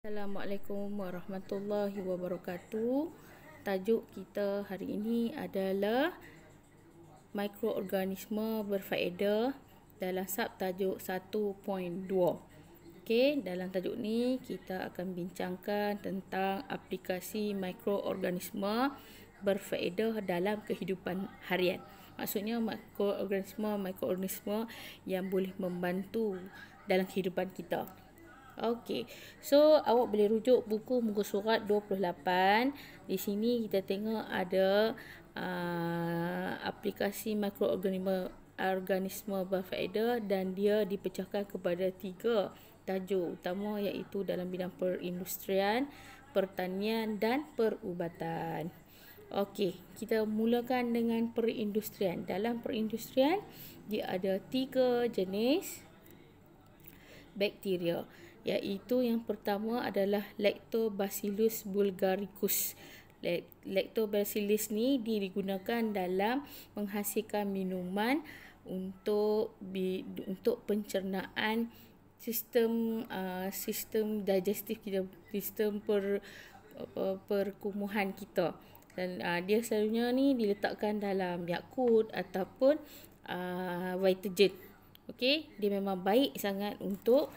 Assalamualaikum warahmatullahi wabarakatuh. Tajuk kita hari ini adalah mikroorganisme berfaedah dalam subtajuk 1.2. Okey, dalam tajuk ni kita akan bincangkan tentang aplikasi mikroorganisme berfaedah dalam kehidupan harian. Maksudnya mikroorganisme yang boleh membantu dalam kehidupan kita. Okey, so awak boleh rujuk buku muka surat 28. Di sini kita tengok ada aplikasi mikroorganisme berfaedah dan dia dipecahkan kepada 3 tajuk utama, iaitu dalam bidang perindustrian, pertanian dan perubatan. Okey, kita mulakan dengan perindustrian. Dalam perindustrian dia ada 3 jenis bakteria, iaitu yang pertama adalah Lactobacillus bulgaricus. Lactobacillus ni digunakan dalam menghasilkan minuman untuk pencernaan sistem digestif kita, sistem perkumuhan kita. Dan dia selalunya ni diletakkan dalam Yakult ataupun Vitagen. Okey, dia memang baik sangat untuk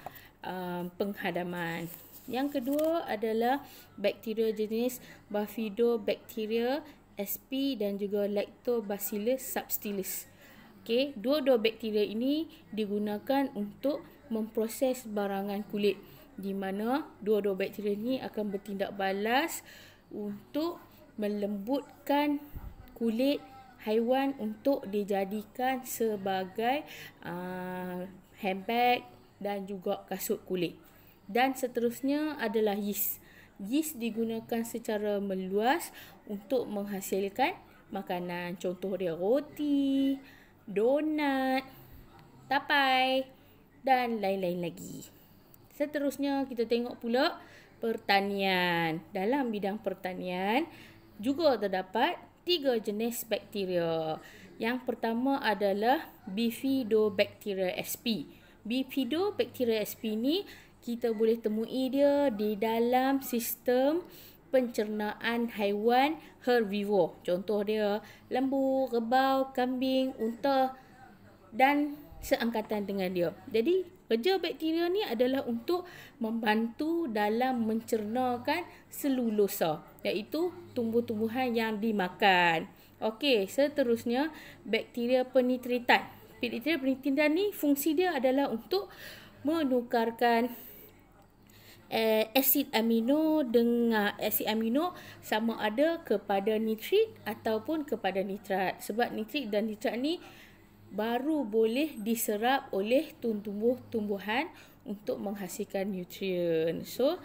penghadaman. Yang kedua adalah bakteria jenis Bifidobacteria sp dan juga Lactobacillus subtilis. Okey, dua-dua bakteria ini digunakan untuk memproses barangan kulit, di mana dua-dua bakteria ini akan bertindak balas untuk melembutkan kulit haiwan untuk dijadikan sebagai handbag dan juga kasut kulit. Dan seterusnya adalah yeast. Yeast digunakan secara meluas untuk menghasilkan makanan. Contoh dia roti, donat, tapai dan lain-lain lagi. Seterusnya kita tengok pula pertanian. Dalam bidang pertanian juga terdapat 3 jenis bakteria. Yang pertama adalah Bifidobacteria sp. Bifidobacteria sp ni kita boleh temui dia di dalam sistem pencernaan haiwan herbivore. Contoh dia lembu, kerbau, kambing, unta dan seangkatan dengan dia. Jadi kerja bakteria ni adalah untuk membantu dalam mencernakan selulosa, iaitu tumbuh-tumbuhan yang dimakan. Okey, seterusnya bakteria penitritan. Bakteria penitritan ni fungsi dia adalah untuk menukarkan asid amino dengan asid amino sama ada kepada nitrit ataupun kepada nitrat. Sebab nitrit dan nitrat ni baru boleh diserap oleh tumbuh-tumbuhan untuk menghasilkan nutrien. So,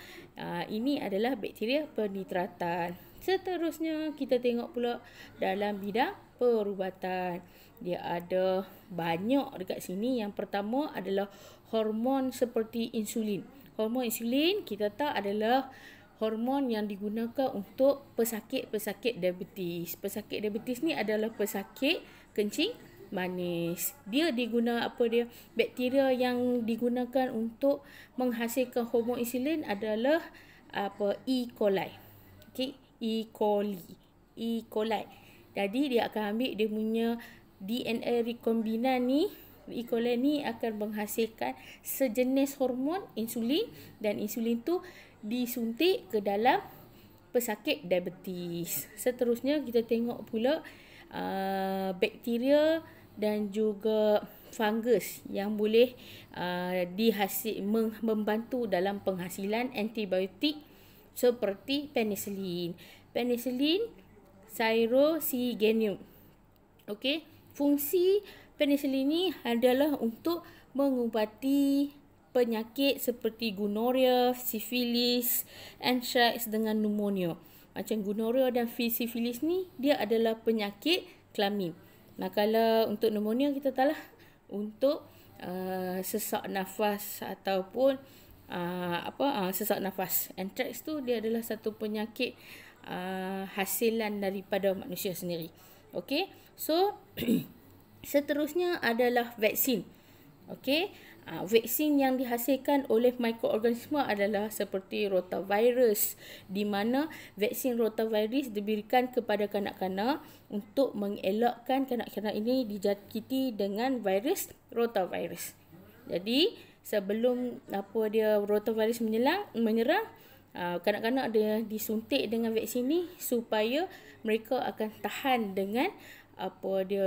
ini adalah bakteria penitratan. Seterusnya kita tengok pula dalam bidang perubatan. Dia ada banyak dekat sini. Yang pertama adalah hormon seperti insulin. Hormon insulin kita tahu adalah hormon yang digunakan untuk pesakit-pesakit diabetes. Pesakit diabetes ni adalah pesakit kencing manis. Bakteria yang digunakan untuk menghasilkan hormon insulin adalah E. coli. Okey, E. coli. Jadi dia akan ambil dia punya DNA rekombinan ni. E. coli ni akan menghasilkan sejenis hormon insulin, dan insulin tu disuntik ke dalam pesakit diabetes. Seterusnya kita tengok pula bakteria dan juga fungus yang boleh membantu dalam penghasilan antibiotik seperti penicillin. Penicillin Syrosigenium. Okey, fungsi penicillin ni adalah untuk mengubati penyakit seperti gonorrhea, sifilis, anthrax dengan pneumonia. Macam gonorrhea dan sifilis ni dia adalah penyakit kelamin. Kalau untuk pneumonia kita tahu lah untuk sesak nafas ataupun sesak nafas. Anthrax tu dia adalah satu penyakit hasilan daripada manusia sendiri. Okey, so seterusnya adalah vaksin. Okey, Vaksin yang dihasilkan oleh mikroorganisme adalah seperti rotavirus, di mana vaksin rotavirus diberikan kepada kanak-kanak untuk mengelakkan kanak-kanak ini dijangkiti dengan virus rotavirus. Jadi sebelum rotavirus menyerang, kanak-kanak dia disuntik dengan vaksin ni supaya mereka akan tahan dengan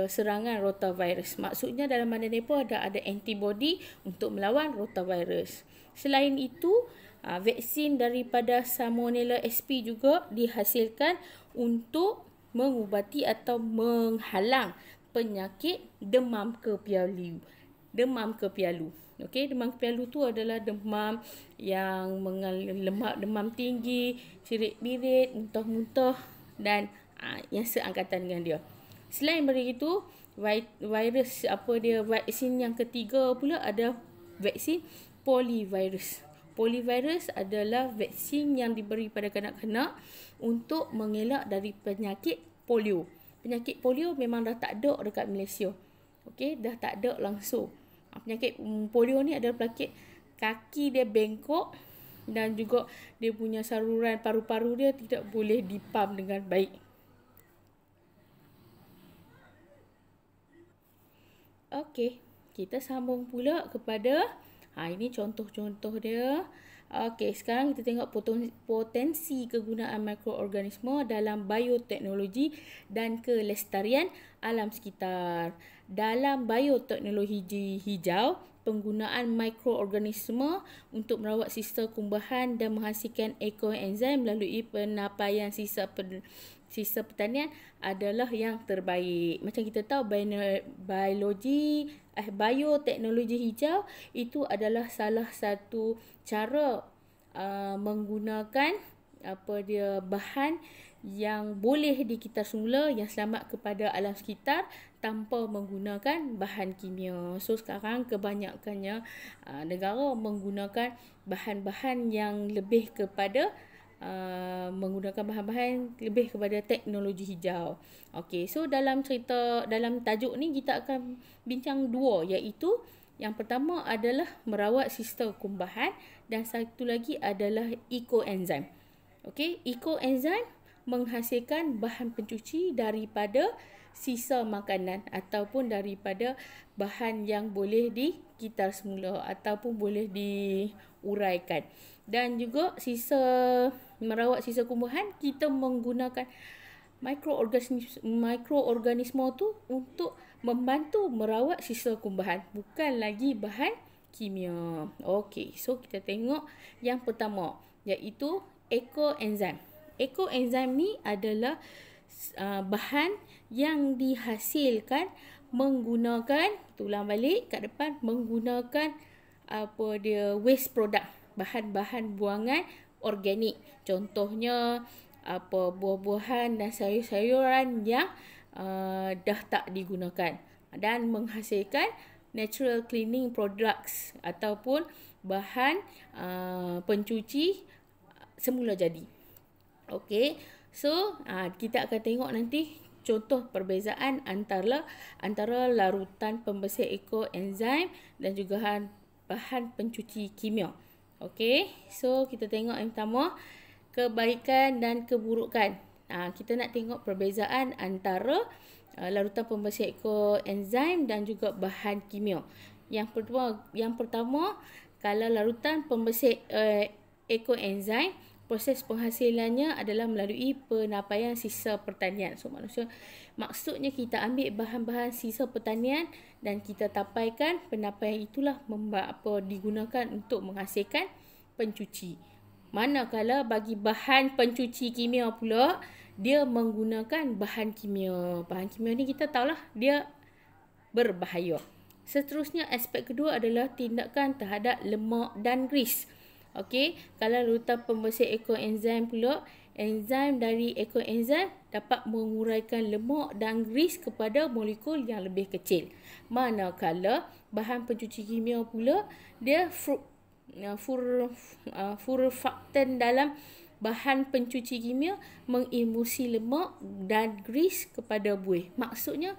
serangan rotavirus. Maksudnya dalam badan mereka ada antibody untuk melawan rotavirus. Selain itu, vaksin daripada Salmonella SP juga dihasilkan untuk mengubati atau menghalang penyakit demam kepialu. Demam kepialu. Okey, demam kepialu tu adalah demam yang demam tinggi, cirit-birit, muntah-muntah dan yang seangkatan dengan dia. Selain daripada itu, vaksin yang ketiga pula ada vaksin polivirus. Polivirus adalah vaksin yang diberi pada kanak-kanak untuk mengelak dari penyakit polio. Penyakit polio memang dah tak ada dekat Malaysia. Okey, dah tak ada langsung. Penyakit polio ni adalah penyakit kaki dia bengkok dan juga dia punya saluran paru-paru dia tidak boleh dipam dengan baik. Okey, kita sambung pula kepada ini contoh-contoh dia. Okey, sekarang kita tengok potensi kegunaan mikroorganisme dalam bioteknologi dan kelestarian alam sekitar. Dalam bioteknologi hijau, penggunaan mikroorganisme untuk merawat sistem kumbahan dan menghasilkan ekoenzim melalui penapaian sisa pertanian adalah yang terbaik. Macam kita tahu bioteknologi hijau itu adalah salah satu cara menggunakan bahan yang boleh dikitar semula yang selamat kepada alam sekitar tanpa menggunakan bahan kimia. So sekarang kebanyakannya negara menggunakan bahan-bahan yang lebih kepada menggunakan bahan-bahan lebih kepada teknologi hijau. Okey, so dalam tajuk ni kita akan bincang dua, iaitu yang pertama adalah merawat sistem kumbahan dan satu lagi adalah ekoenzim. Okey, ekoenzim menghasilkan bahan pencuci daripada sisa makanan ataupun daripada bahan yang boleh dikitar semula ataupun boleh diuraikan. Dan juga merawat sisa kumbahan, kita menggunakan mikroorganisme tu untuk membantu merawat sisa kumbahan, bukan lagi bahan kimia. Okey, so kita tengok yang pertama, iaitu ekoenzim. Ekoenzim ni adalah bahan yang dihasilkan menggunakan, tulang balik kat depan, menggunakan waste product, bahan-bahan buangan organik. Contohnya buah-buahan dan sayur-sayuran yang dah tak digunakan dan menghasilkan natural cleaning products ataupun bahan pencuci semula jadi. Okey, so kita akan tengok nanti contoh perbezaan antara larutan pembersih ekoenzim dan juga bahan pencuci kimia. Okey, so kita tengok yang pertama, kebaikan dan keburukan. Kita nak tengok perbezaan antara larutan pembersih ekoenzim dan juga bahan kimia. Yang pertama, kalau larutan pembersih ekoenzim, proses penghasilannya adalah melalui penapaian sisa pertanian. So maksudnya kita ambil bahan-bahan sisa pertanian dan kita tapaikan. Penapaian itulah digunakan untuk menghasilkan pencuci. Manakala bagi bahan pencuci kimia pula, dia menggunakan bahan kimia. Bahan kimia ni kita tahulah dia berbahaya. Seterusnya, aspek kedua adalah tindakan terhadap lemak dan gris. Okey, kalau larutan pembersih ekoenzim pula, enzim dari ekoenzim dapat menguraikan lemak dan gris kepada molekul yang lebih kecil. Manakala bahan pencuci kimia pula, dia surfaktan dalam bahan pencuci kimia mengemulsi lemak dan gris kepada buih. Maksudnya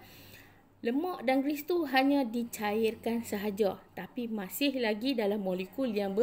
Lemak dan grease tu hanya dicairkan sahaja, tapi masih lagi dalam molekul yang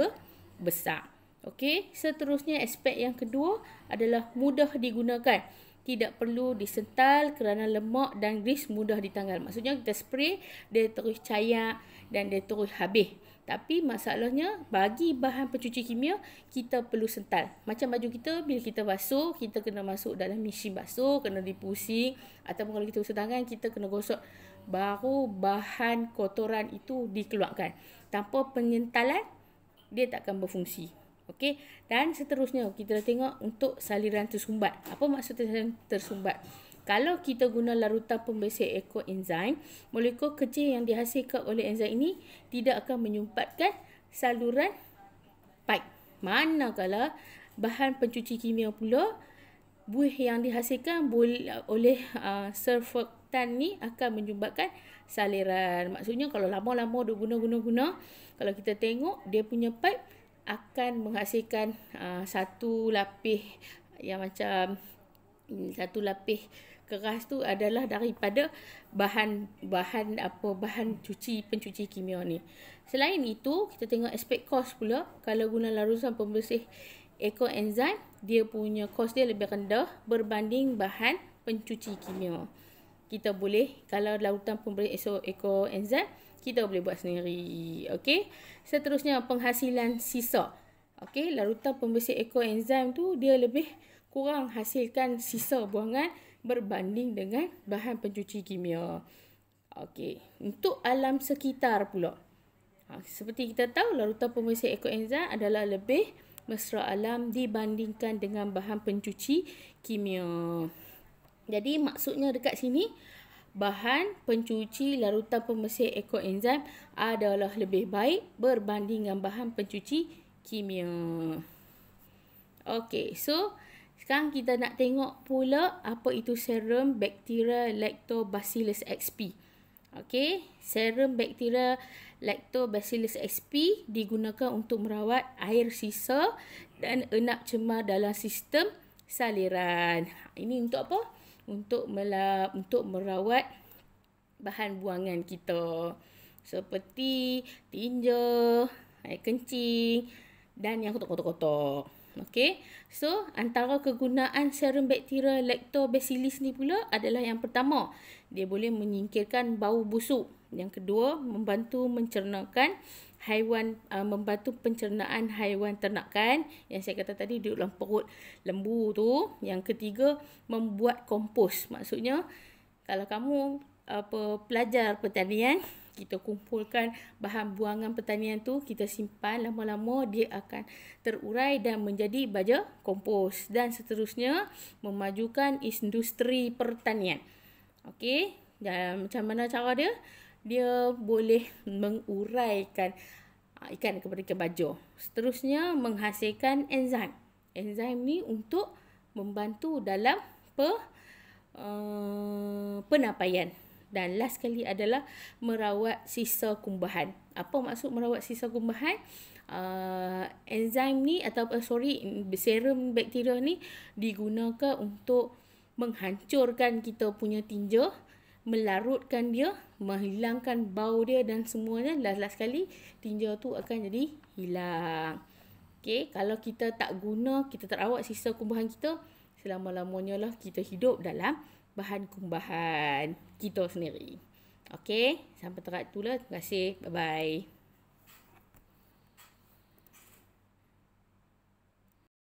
besar. Okey, seterusnya aspek yang kedua adalah mudah digunakan. Tidak perlu disental kerana lemak dan grease mudah ditanggal. Maksudnya kita spray, dia terus cair dan dia terus habis. Tapi masalahnya bagi bahan pencuci kimia, kita perlu sental. Macam baju kita, bila kita basuh, kita kena masuk dalam mesin basuh, kena dipusing. Ataupun kalau kita basuh tangan, kita kena gosok. Baru bahan kotoran itu dikeluarkan. Tanpa penyentalan, dia takkan berfungsi. Okey, dan seterusnya kita dah tengok untuk saliran tersumbat. Apa maksud saliran tersumbat? Kalau kita guna larutan pembersih ekoenzim, molekul kecil yang dihasilkan oleh enzim ini tidak akan menyumpatkan saluran pipe. Manakala bahan pencuci kimia pula, buih yang dihasilkan oleh surfaktan ni akan menyumbatkan saliran. Maksudnya kalau lama-lama duk guna, kalau kita tengok dia punya pipe akan menghasilkan satu lapis yang macam satu lapis keras tu adalah daripada bahan pencuci kimia ni. Selain itu, kita tengok aspek kos pula. Kalau guna larutan pembersih ekoenzim, dia punya kos dia lebih rendah berbanding bahan pencuci kimia. Kita boleh, kalau larutan pembersih ekoenzim, kita boleh buat sendiri. Okey. Seterusnya penghasilan sisa. Okey, larutan pembersih ekoenzim tu dia lebih kurang hasilkan sisa buangan berbanding dengan bahan pencuci kimia. Okey, untuk alam sekitar pula. Seperti kita tahu, larutan pembersih ekoenzim adalah lebih mesra alam dibandingkan dengan bahan pencuci kimia. Jadi maksudnya dekat sini, bahan pencuci larutan pembersih ekoenzim adalah lebih baik berbanding dengan bahan pencuci kimia. Okey, so sekarang kita nak tengok pula apa itu serum Bacteria Lactobacillus XP. Okey, serum Bacteria Lactobacillus XP digunakan untuk merawat air sisa dan enap cemar dalam sistem saliran. Ini untuk apa? Untuk merawat bahan buangan kita seperti tinja, air kencing dan yang kotor-kotor. Okey. So, antara kegunaan serum Bacteria Lactobacillus ni pula adalah yang pertama, dia boleh menyingkirkan bau busuk. Yang kedua, membantu pencernaan haiwan ternakan yang saya kata tadi duduk dalam perut lembu tu. Yang ketiga, membuat kompos. Maksudnya kalau kamu pelajar pertanian, kita kumpulkan bahan buangan pertanian tu, kita simpan lama-lama, dia akan terurai dan menjadi baja kompos. Dan seterusnya, memajukan industri pertanian. Okey, dan macam mana cara dia? Dia boleh menguraikan ikan kepada ikan baja. Seterusnya, menghasilkan enzim. Enzim ni untuk membantu dalam penapaian. Dan last sekali adalah merawat sisa kumbahan. Apa maksud merawat sisa kumbahan? Enzim ni serum bakteria ni digunakan untuk menghancurkan kita punya tinja, melarutkan dia, menghilangkan bau dia dan semuanya. Last sekali tinja tu akan jadi hilang. Okey, kalau kita tak guna, kita tak rawat sisa kumbahan kita, selama-lamanya lah kita hidup dalam bahan kumbahan kita sendiri. Okey, sampai dekat itulah. Terima kasih. Bye-bye.